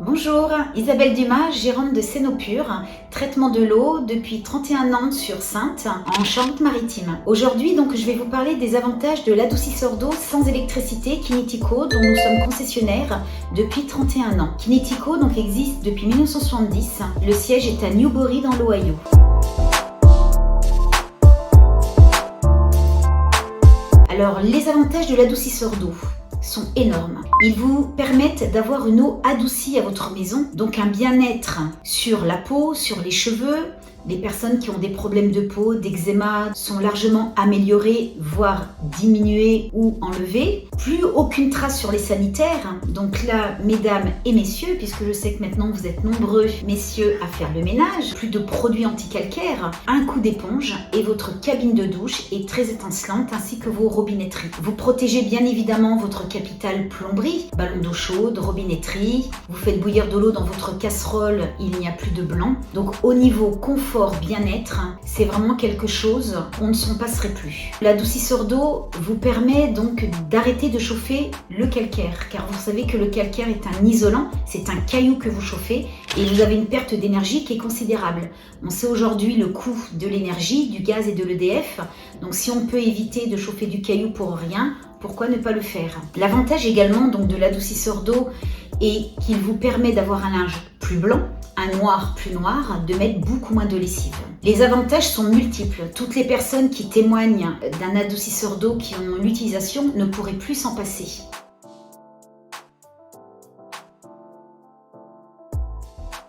Bonjour, Isabelle Dumas, gérante de Sénopur, traitement de l'eau depuis 31 ans sur Saintes, en Charente-Maritime. Aujourd'hui, je vais vous parler des avantages de l'adoucisseur d'eau sans électricité Kinetico, dont nous sommes concessionnaires depuis 31 ans. Kinetico existe depuis 1970. Le siège est à Newbury dans l'Ohio. Alors, les avantages de l'adoucisseur d'eau sont énormes. Ils vous permettent d'avoir une eau adoucie à votre maison, donc un bien-être sur la peau, sur les cheveux. Les personnes qui ont des problèmes de peau, d'eczéma, sont largement améliorées, voire diminuées ou enlevées. Plus aucune trace sur les sanitaires. Donc là, mesdames et messieurs, puisque je sais que maintenant vous êtes nombreux, messieurs, à faire le ménage, plus de produits anti-calcaires, un coup d'éponge et votre cabine de douche est très étincelante, ainsi que vos robinetteries. Vous protégez bien évidemment votre capital plomberie, ballon d'eau chaude, robinetterie. Vous faites bouillir de l'eau dans votre casserole, il n'y a plus de blanc. Donc au niveau confort, bien-être, c'est vraiment quelque chose, on ne s'en passerait plus. L'adoucisseur d'eau vous permet donc d'arrêter de chauffer le calcaire, car vous savez que le calcaire est un isolant, c'est un caillou que vous chauffez et vous avez une perte d'énergie qui est considérable. On sait aujourd'hui le coût de l'énergie, du gaz et de l'EDF, donc si on peut éviter de chauffer du caillou pour rien, pourquoi ne pas le faire? L'avantage également de l'adoucisseur d'eau est qu'il vous permet d'avoir un linge plus blanc, un noir plus noir, de mettre beaucoup moins de lessive. Les avantages sont multiples. Toutes les personnes qui témoignent d'un adoucisseur d'eau qui ont l'utilisation ne pourraient plus s'en passer.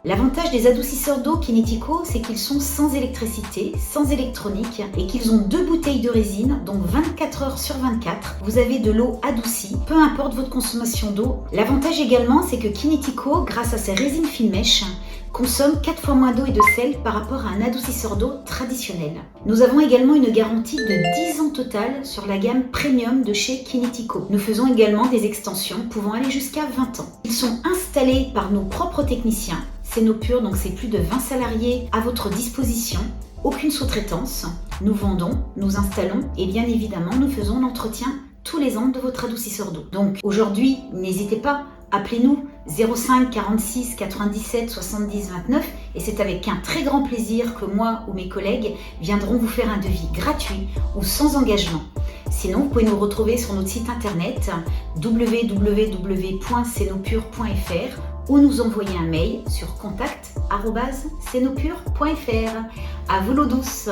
L'avantage des adoucisseurs d'eau Kinetico, c'est qu'ils sont sans électricité, sans électronique et qu'ils ont 2 bouteilles de résine, donc 24 heures sur 24. Vous avez de l'eau adoucie, peu importe votre consommation d'eau. L'avantage également, c'est que Kinetico, grâce à ses résines fine mèche, consomme 4 fois moins d'eau et de sel par rapport à un adoucisseur d'eau traditionnel. Nous avons également une garantie de 10 ans total sur la gamme premium de chez Kinetico. Nous faisons également des extensions pouvant aller jusqu'à 20 ans. Ils sont installés par nos propres techniciens. Sénopur, c'est plus de 20 salariés à votre disposition. Aucune sous-traitance. Nous vendons, nous installons et bien évidemment, nous faisons l'entretien tous les ans de votre adoucisseur d'eau. Donc aujourd'hui, n'hésitez pas, appelez-nous 05 46 97 70 29 et c'est avec un très grand plaisir que moi ou mes collègues viendront vous faire un devis gratuit ou sans engagement. Sinon, vous pouvez nous retrouver sur notre site internet www.senopur.fr ou nous envoyer un mail sur contact@senopur.fr. À vous l'eau douce!